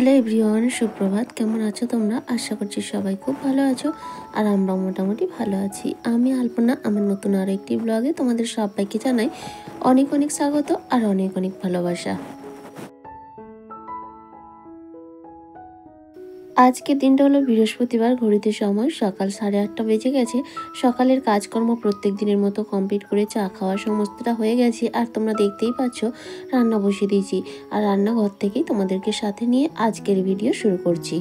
Hello everyone, সুপ্রভাত। কেমন আছো তোমরা? আশা করছি সবাই খুব ভালো আছো আর আমরা মোটামুটি ভালো আছি। আমি আলপনা, আমার নতুন আরও একটি ব্লগে তোমাদের সবাইকে জানাই অনেক অনেক স্বাগত আর অনেক অনেক ভালোবাসা। আজকের দিনটা হলো বৃহস্পতিবার। ঘড়িতে সময় সকাল 8:30 বেজে গেছে। সকালের কাজকর্ম প্রত্যেক দিনের মতো কমপ্লিট করে চা খাওয়া সমস্তটা হয়ে গেছে। আর তোমরা দেখতেই পাচ্ছ রান্না বসিয়ে দিয়েছি। আর রান্নাঘর থেকেই তোমাদেরকে সাথে নিয়ে আজকের ভিডিও শুরু করছি।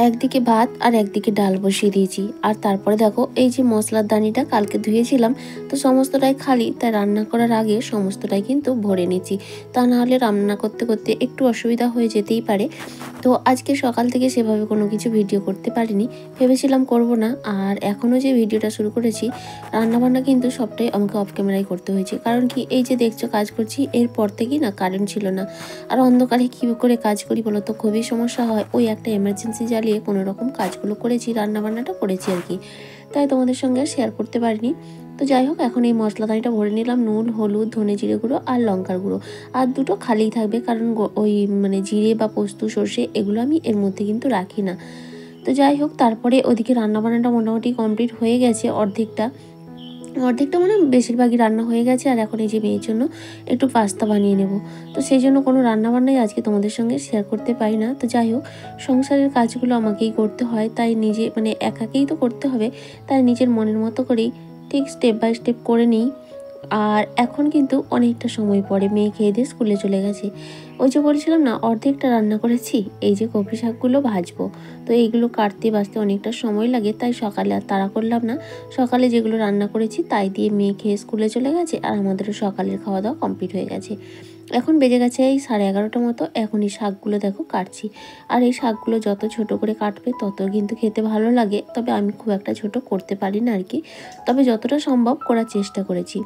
একদিকে ভাত আর একদিকে ডাল বসিয়ে দিয়েছি। আর তারপরে দেখো এই যে মশলার দানিটা কালকে ধুয়েছিলাম, তো সমস্তটাই খালি, তাই রান্না করার আগে সমস্তটাই কিন্তু ভরে নিচ্ছি। তা নাহলে রান্না করতে করতে একটু অসুবিধা হয়ে যেতেই পারে। তো আজকে সকাল থেকে সেভাবে কোনো কিছু ভিডিও করতে পারিনি, ভেবেছিলাম করব না। আর এখনও যে ভিডিওটা শুরু করেছি, রান্নাবান্না কিন্তু সবটাই আমাকে অফ ক্যামেরায় করতে হয়েছে। কারণ কি, এই যে দেখছো কাজ করছি, এরপর থেকেই না কারেন্ট ছিল না। আর অন্ধকারে কী করে কাজ করি বলো তো, খুবই সমস্যা হয়। ওই একটা এমার্জেন্সি জ্বালিয়ে কোনো রকম কাজগুলো করেছি, রান্নাবান্নাটা করেছি আর কি। তাই তোমাদের সঙ্গে শেয়ার করতে পারিনি। তো যাই হোক, এখন এই মশলাদানিটা ভরে নিলাম। নুন, হলুদ, ধনে জিরে গুঁড়ো আর লঙ্কার গুঁড়ো। আর দুটো খালিই থাকবে, কারণ ওই জিরে বা পোস্ত, সর্ষে এগুলো আমি এর মধ্যে কিন্তু রাখি না। তো যাই হোক, তারপরে ওদিকে রান্নাবান্নাটা মোটামুটি কমপ্লিট হয়ে গেছে। অর্ধেকটা বেশিরভাগই রান্না হয়ে গেছে। আর এখন এই যে মেয়ের জন্য একটু পাস্তা বানিয়ে নেব। তো সেই জন্য কোনো রান্নাবান্নাই আজকে তোমাদের সঙ্গে শেয়ার করতে পারি না। তো যাই হোক, সংসারের কাজগুলো আমাকেই করতে হয়, তাই নিজে একাকেই তো করতে হবে। তাই নিজের মনের মতো করেই ঠিক স্টেপ বাই স্টেপ করে নিই। আর এখন কিন্তু অনেকটা সময় পরে মেয়ে খেয়ে দিয়ে স্কুলে চলে গেছে। ওই যে বলছিলাম না, অর্ধেকটা রান্না করেছি। এই যে কপি শাকগুলো ভাজবো, তো এইগুলো কাটতে বাছতে অনেকটা সময় লাগে, তাই সকালে আর তাড়া করলাম না। সকালে যেগুলো রান্না করেছি তাই দিয়ে মেয়ে খেয়ে স্কুলে চলে গেছে। আর আমাদেরও সকালের খাওয়া দাওয়া কমপ্লিট হয়ে গেছে। এখন বেজে গেছে এই 11:30 মতো। এখন এই শাকগুলো দেখো কাটছি। আর এই শাকগুলো যত ছোট করে কাটবে তত কিন্তু খেতে ভালো লাগে। তবে আমি খুব একটা ছোট করতে পারি না আর কি, তবে যতটা সম্ভব করার চেষ্টা করেছি।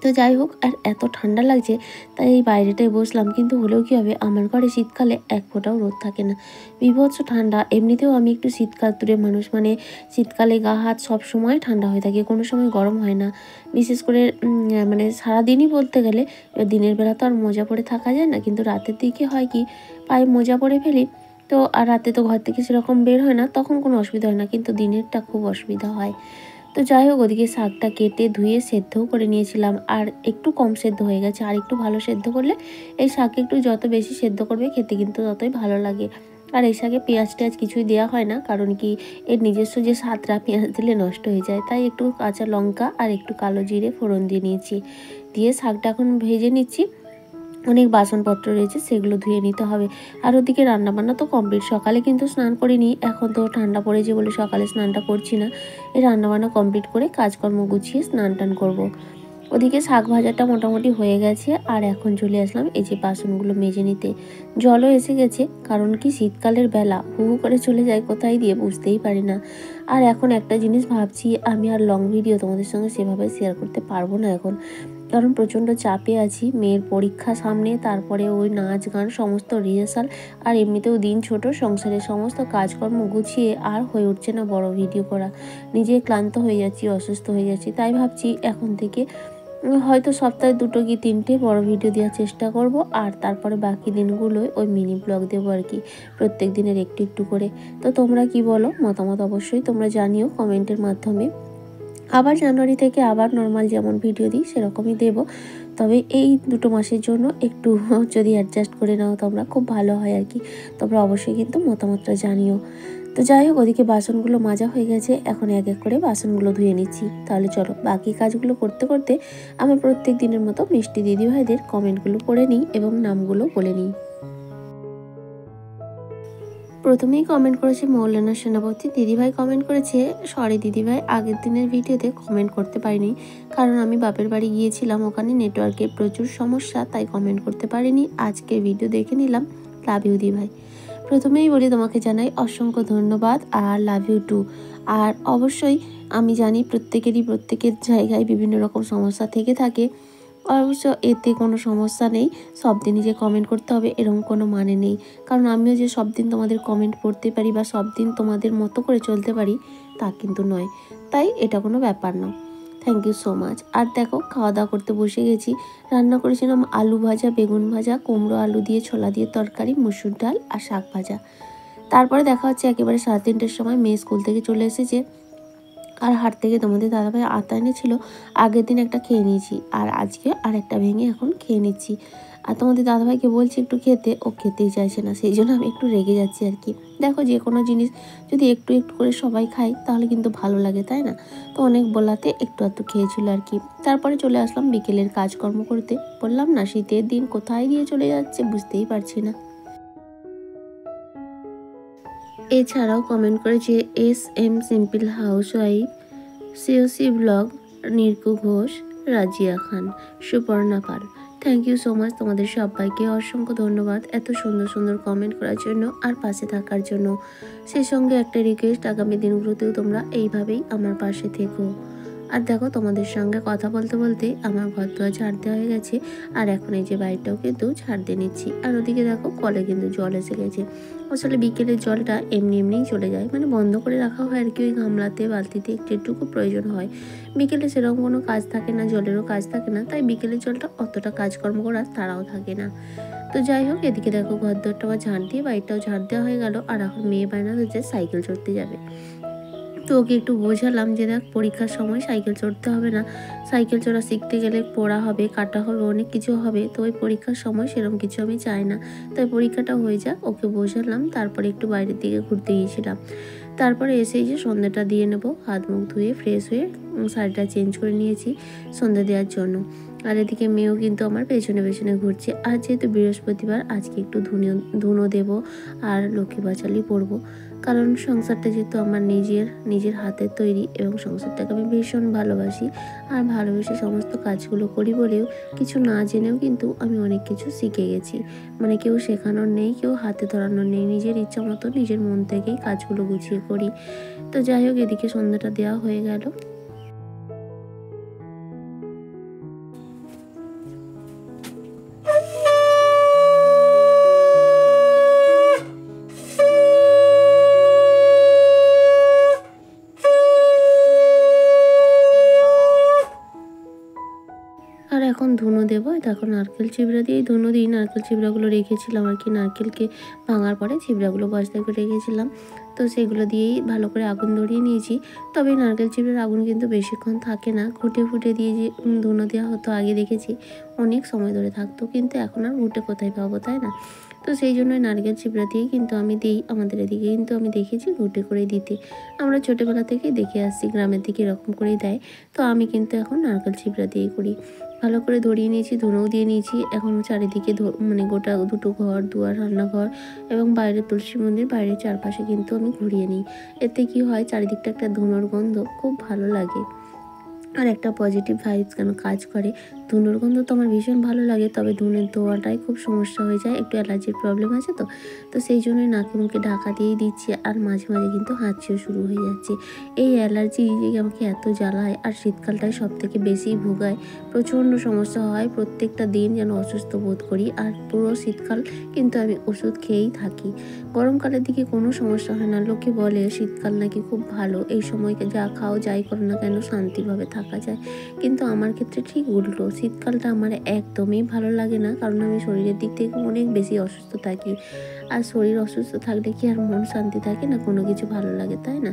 তো যাই হোক, আর এত ঠান্ডা লাগছে, তাই এই বাইরেটায় বসলাম। কিন্তু হলেও কী হবে, আমার ঘরে শীতকালে এক ফোঁটাও রোদ থাকে না, বীভৎস ঠান্ডা। এমনিতেও আমি একটু শীতকাতুরে মানুষ, শীতকালে গা হাত সব সময় ঠান্ডা হয়ে থাকে, কোনো সময় গরম হয় না। বিশেষ করে সারাদিনই বলতে গেলে। দিনের বেলা তো আর মোজা পরে থাকা যায় না, কিন্তু রাতের দিকে হয় কি, পায়ে মোজা পরে ফেলি। তো আর রাতে তো ঘর থেকে সেরকম বের হয় না, তখন কোনো অসুবিধা হয় না, কিন্তু দিনেরটা খুব অসুবিধা হয়। তো যাই হোক, ওদিকে শাকটা কেটে ধুয়ে সেদ্ধও করে নিয়েছিলাম। আর একটু কম সেদ্ধ হয়ে গেছে, আর একটু ভালো সেদ্ধ করলে, এই শাক একটু যত বেশি সেদ্ধ করবে খেতে কিন্তু ততই ভালো লাগে। আর এই শাকে পেঁয়াজ টেয়াজ কিছুই দেওয়া হয় না, কারণ কি, এর নিজস্ব যে স্বাদটা পেঁয়াজ দিলে নষ্ট হয়ে যায়। তাই একটু কাঁচা লঙ্কা আর একটু কালো জিরে ফোড়ন দিয়ে নিয়েছি। দিয়ে শাকটা এখন ভেজে নিচ্ছি। অনেক বাসনপত্র রয়েছে, সেগুলো ধুয়ে নিতে হবে। আর ওদিকে রান্নাবান্না তো কমপ্লিট। সকালে কিন্তু স্নান করিনি, এখন তো ঠান্ডা পড়েছে বলে সকালে স্নানটা করছি না। এই রান্নাবান্না কমপ্লিট করে কাজকর্ম গুছিয়ে স্নান টান করবো। ওদিকে শাক ভাজাটা মোটামুটি হয়ে গেছে। আর এখন চলে আসলাম এই যে বাসনগুলো মেজে নিতে। জলও এসে গেছে, কারণ কি, শীতকালের বেলা হু হু করে চলে যায় কোথায় দিয়ে বুঝতেই পারি না। আর এখন একটা জিনিস ভাবছি, আমি আর লং ভিডিও তোমাদের সঙ্গে সেভাবে শেয়ার করতে পারবো না এখন, কারণ প্রচণ্ড চাপে আছি। মেয়ের পরীক্ষা সামনে, তারপরে ওই নাচ গান সমস্ত রিহার্সাল, আর এমনিতেও দিন ছোট, সংসারের সমস্ত কাজকর্ম গুছিয়ে আর হয়ে উঠছে না বড় ভিডিও করা। নিজে ক্লান্ত হয়ে যাচ্ছি, অসুস্থ হয়ে যাচ্ছি। তাই ভাবছি এখন থেকে হয়তো সপ্তাহে 2 কি 3টে বড় ভিডিও দেওয়ার চেষ্টা করব। আর তারপরে বাকি দিনগুলোয় ওই মিনি ব্লগ দেবো আর কি, প্রত্যেক দিনের একটু একটু করে। তো তোমরা কি বলো, মতামত অবশ্যই তোমরা জানিও কমেন্টের মাধ্যমে। আবার জানুয়ারি থেকে আবার নর্মাল যেমন ভিডিও দিই সেরকমই দেব। তবে এই 2 মাসের জন্য একটু যদি অ্যাডজাস্ট করে নাও তোমরা, খুব ভালো হয় আর কি। তোমরা অবশ্যই কিন্তু মতামতটা জানিও। তো যাই হোক, ওদিকে বাসনগুলো মাজা হয়ে গেছে। এখন এক এক করে বাসনগুলো ধুয়ে নিচ্ছি। তাহলে চলো বাকি কাজগুলো করতে করতে আমার প্রত্যেক দিনের মতো মিষ্টি দিদিভাইদের কমেন্টগুলো পড়ে নিই এবং নামগুলো বলে নিই। প্রথমেই কমেন্ট করেছে মৌলানা সেনাপতি দিদিভাই। কমেন্ট করেছে, সরি দিদিভাই, আগের দিনের ভিডিওতে কমেন্ট করতে পারিনি, কারণ আমি বাপের বাড়ি গিয়েছিলাম, ওখানে নেটওয়ার্কের প্রচুর সমস্যা, তাই কমেন্ট করতে পারিনি। আজকের ভিডিও দেখে নিলাম, লাভ ইউ দিদিভাই। প্রথমেই বলি, তোমাকে জানাই অসংখ্য ধন্যবাদ আর লাভ ইউ টু। আর অবশ্যই আমি জানি প্রত্যেকের জায়গায় বিভিন্ন রকম সমস্যা থেকে থাকে। অবশ্য এতে কোনো সমস্যা নেই, সব দিনই যে কমেন্ট করতে হবে এরকম কোনো মানে নেই, কারণ আমিও যে সব দিন তোমাদের কমেন্ট পড়তে পারি বা সব দিন তোমাদের মতো করে চলতে পারি তা কিন্তু নয়, তাই এটা কোনো ব্যাপার না। Thank you so much. আর দেখো খাওয়া দাওয়া করতে বসে গেছি। রান্না করেছিলাম আলু ভাজা, বেগুন ভাজা, কুমড়ো আলু দিয়ে ছোলা দিয়ে তরকারি, মুসুর ডাল আর শাক ভাজা। তারপরে দেখা হচ্ছে একেবারে 3:30-র সময় মেয়ে স্কুল থেকে চলে এসেছে। আর হাট থেকে তোমাদের দাদাভাই আতা এনেছিল, আগের দিন একটা খেয়ে নিয়েছি আর আজকে আর একটা ভেঙে এখন খেয়ে নিচ্ছি। আর তোমাদের দাদাভাইকে বলছি একটু খেতে, ও খেতেই চাইছে না, সেই জন্য আমি একটু রেগে যাচ্ছি আর কি। দেখো যে কোনো জিনিস যদি একটু একটু করে সবাই খাই তাহলে কিন্তু ভালো লাগে, তাই না? তো অনেক বলাতে একটু একটু খেয়েছিল আর কি। তারপরে চলে আসলাম বিকেলের কাজকর্ম করতে। বললাম না শীতের দিন কোথায় দিয়ে চলে যাচ্ছে বুঝতেই পারছি না। এছাড়াও কমেন্ট করেছে SM simple housewife, COC blog, Nirku Ghosh, Razia Khan, Suparna Pal. Thank you so much, তোমাদের সবাইকে অসংখ্য ধন্যবাদ এত সুন্দর সুন্দর কমেন্ট করার জন্য আর পাশে থাকার জন্য। সেই সঙ্গে একটা রিকোয়েস্ট, আগামী দিনগুলোতেও তোমরা এইভাবেই আমার পাশে থেকো। আর দেখো তোমাদের সঙ্গে কথা বলতে বলতে আমার ঘর দোয়া ঝাড় দেওয়া হয়ে গেছে, আর এখন এই যে বাড়িটাও কিন্তু ঝাড় দিয়ে নিচ্ছি। আর ওদিকে দেখো কলে কিন্তু জল এসে গেছে। আসলে বিকেলের জলটা এমনি এমনিই চলে যায়, মানে বন্ধ করে রাখা হয় আর কি, ওই গামলাতে বালতিতে একটু প্রয়োজন হয়। বিকেলে সেরকম কোনো কাজ থাকে না, জলেরও কাজ থাকে না, তাই বিকেলের জলটা অতটা কাজকর্ম করার তারাও থাকে না। তো যাই হোক, এদিকে দেখো ঘর দরটা আবার ঝাড় দিয়ে বাড়িটাও ঝাড় দেওয়া হয়ে গেল। আর এখন মেয়ে বায়না হচ্ছে সাইকেল চড়তে যাবে। তো ওকে একটু বোঝালাম যে দেখ পরীক্ষার সময় সাইকেল চড়তে হবে না, সাইকেল চড়া শিখতে গেলে পড়া হবে, কাটা হবে, অনেক কিছু হবে, তো ওই পরীক্ষার সময় সেরকম কিছু আমি চাই না, তাই পরীক্ষাটা হয়ে যাক, ওকে বোঝালাম। তারপরে একটু বাইরের দিকে ঘুরতে গিয়েছিলাম। তারপরে এসেই যে সন্ধ্যাটা দিয়ে নেব, হাত মুখ ধুয়ে ফ্রেশ হয়ে শাড়িটা চেঞ্জ করে নিয়েছি সন্ধ্যা দেওয়ার জন্য। আর এদিকে মেয়েও কিন্তু আমার পেছনে পেছনে ঘুরছে। আর যেহেতু বৃহস্পতিবার, আজকে একটু ধুনো দেবো আর লক্ষ্মী বাচালি পরবো, কারণ সংসারটা যেহেতু আমার নিজের হাতের তৈরি এবং সংসারটাকে আমি ভীষণ ভালোবাসি। আর ভালোবেসে সমস্ত কাজগুলো করি বলেও কিছু না জেনেও কিন্তু আমি অনেক কিছু শিখে গেছি। মানে কেউ শেখানোর নেই, কেউ হাতে ধরানোর নেই, নিজের ইচ্ছা মতো নিজের মন থেকেই কাজগুলো গুছিয়ে করি। তো যাই হোক, এদিকে সন্ধ্যাটা দেওয়া হয়ে গেল। আর এখন ধুনো দেবো। দেখো নারকেল চিবড়া দিয়েই ধুনো দিই। নারকেল চিবড়াগুলো রেখেছিলাম আর কি, নারকেলকে ভাঙার পরে চিবড়াগুলো বস্তায় করে রেখেছিলাম, তো সেগুলো দিয়েই ভালো করে আগুন ধরিয়ে নিয়েছি। তবে নারকেল চিবড়ার আগুন কিন্তু বেশিক্ষণ থাকে না, ফুটে দিয়ে যে ধুনো দেওয়া হতো আগে দেখেছি অনেক সময় ধরে থাকতো, কিন্তু এখন আর ঘুটে কোথায় পাবো, তাই না? তো সেই জন্যই নারকেল চিবড়া দিয়েই কিন্তু আমি দিই। আমাদের এদিকে কিন্তু আমি দেখেছি ঘুটে করে দিতে, আমরা ছোটোবেলা থেকেই দেখে আসছি গ্রামের দিকে এরকম করেই দেয়। তো আমি কিন্তু এখন নারকেল চিবড়া দিয়েই করি। ভালো করে ধরিয়ে নিয়েছি, ধুনোও দিয়ে নিয়েছি। এখন চারিদিকে মানে গোটা দুটো ঘর দুয়ার, রান্নাঘর এবং বাইরের তুলসী মন্দির, বাইরের চারপাশে কিন্তু আমি ঘুরিয়ে নিই। এতে কি হয়, চারিদিকটা একটা ধুনোর গন্ধ খুব ভালো লাগে আর একটা পজিটিভ ভাইবস কেন কাজ করে। ধুনোর গন্ধ তো আমার ভীষণ ভালো লাগে, তবে ধুনের ধোয়াটাই খুব সমস্যা হয়ে যায়, একটু অ্যালার্জির প্রবলেম আছে তো, তো সেই জন্যই নাকে মুখে ঢাকা দিয়েই দিচ্ছি। আর মাঝে মাঝে কিন্তু হাঁচিও শুরু হয়ে যাচ্ছে। এই অ্যালার্জি যে আমাকে এত জ্বালায়, আর শীতকালটাই সব থেকে বেশি ভোগায়, প্রচণ্ড সমস্যা হয়, প্রত্যেকটা দিন যেন অসুস্থ বোধ করি। আর পুরো শীতকাল কিন্তু আমি ওষুধ খেয়েই থাকি। গরমকালের দিকে কোনো সমস্যা হয় না, লোকে বলে শীতকাল নাকি খুব ভালো, এই সময়কে যা খাও যাই করো না কেন শান্তিভাবে থাকা যায়, কিন্তু আমার ক্ষেত্রে ঠিক উল্টো। শীতকালটা আমার একদমই ভালো লাগে না, কারণ আমি শরীরের দিক থেকে অনেক বেশি অসুস্থ থাকি। আর শরীর অসুস্থ থাকলে কি আর মন শান্তি থাকে না, কোনো কিছু ভালো লাগে, তাই না?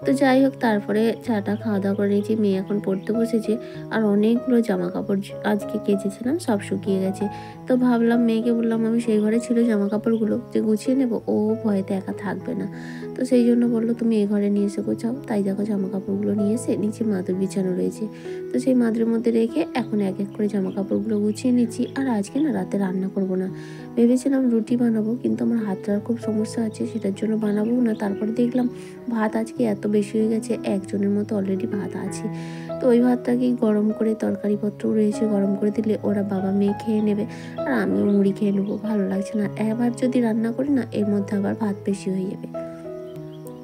তো যাই হোক, তারপরে চাটা খাওয়া দাওয়া করে নিয়েছি, মেয়ে এখন পড়তে বসেছে। আর অনেকগুলো জামা কাপড় আজকে কেচেছিলাম, সব শুকিয়ে গেছে। তো ভাবলাম, মেয়েকে বললাম আমি সেই ঘরে ছিল জামা কাপড়গুলো যে গুছিয়ে নেব, ও ভয়েতে একা থাকবে না, তো সেই জন্য বললো তুমি এই ঘরে নিয়ে এসে গোছাও। তাই দেখো জামা কাপড়গুলো নিয়ে এসে নিচে মাদুর বিছানো রয়েছে, তো সেই মাদুরের মধ্যে রেখে এখন এক এক করে জামা কাপড়গুলো গুছিয়ে নিচ্ছি। আর আজকে না রাতে রান্না করব না, ভেবেছিলাম রুটি বানাবো, কিন্তু আমার হাতটার খুব সমস্যা আছে, সেটার জন্য বানাবো না। তারপরে দেখলাম ভাত আজকে এত বেশি হয়ে গেছে, একজনের মতো অলরেডি ভাত আছে, তো ওই ভাতটাকেই গরম করে, তরকারিপত্রও রয়েছে, গরম করে দিলে ওরা বাবা মেয়ে খেয়ে নেবে, আর আমিও মুড়ি খেয়ে নেবো। ভালো লাগছে না, এবার যদি রান্না করি না এর মধ্যে আবার ভাত বেশি হয়ে যাবে,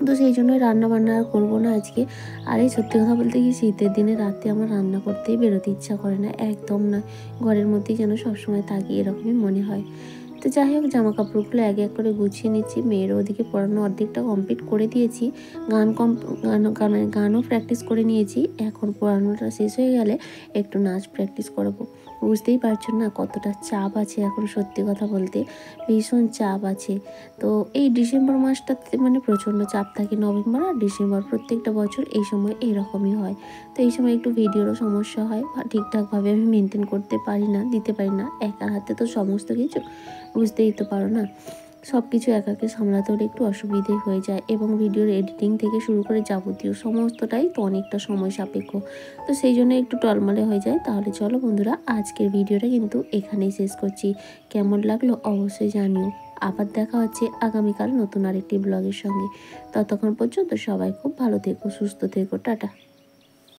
তো সেই জন্যই রান্না বান্না আর করবো না আজকে। আর এই সত্যি কথা বলতে কি, শীতের দিনে রাতে আমার রান্না করতেই বেরোতে ইচ্ছা করে না, একদম না, ঘরের মধ্যেই যেন সবসময় থাকি এরকমই মনে হয়। তো যাই হোক জামা কাপড়গুলো এক এক করে গুছিয়ে নিচ্ছি। মেয়ের ওদিকে পড়ানো অর্ধেকটা কমপ্লিট করে দিয়েছি, গানও প্র্যাকটিস করে নিয়েছি। এখন পড়ানোটা শেষ হয়ে গেলে একটু নাচ প্র্যাকটিস করাবো। বুঝতেই পারছো না কতটা চাপ আছে এখন, সত্যি কথা বলতে ভীষণ চাপ আছে। তো এই ডিসেম্বর মাসটাতে মানে প্রচণ্ড চাপ থাকে, নভেম্বর আর ডিসেম্বর প্রত্যেকটা বছর এই সময় এরকমই হয়। তো এই সময় একটু ভিডিওরও সমস্যা হয়, ঠিকঠাকভাবে আমি মেনটেন করতে পারি না, দিতে পারি না। একার হাতে তো সমস্ত কিছু, বুঝতেই তো পারো না, সব কিছু একাকে সামলাতে হলে একটু অসুবিধে হয়ে যায়, এবং ভিডিওর এডিটিং থেকে শুরু করে যাবতীয় সমস্তটাই তো অনেকটা সময় সাপেক্ষ। তো সেই জন্য একটু টলমলে হয়ে যায়। তাহলে চলো বন্ধুরা, আজকের ভিডিওটা কিন্তু এখানেই শেষ করছি। কেমন লাগলো অবশ্যই জানিও। আবার দেখা হচ্ছে আগামীকাল নতুন আরেকটি ব্লগের সঙ্গে। ততক্ষণ পর্যন্ত সবাই খুব ভালো থেকো, সুস্থ থেকো, টাটা।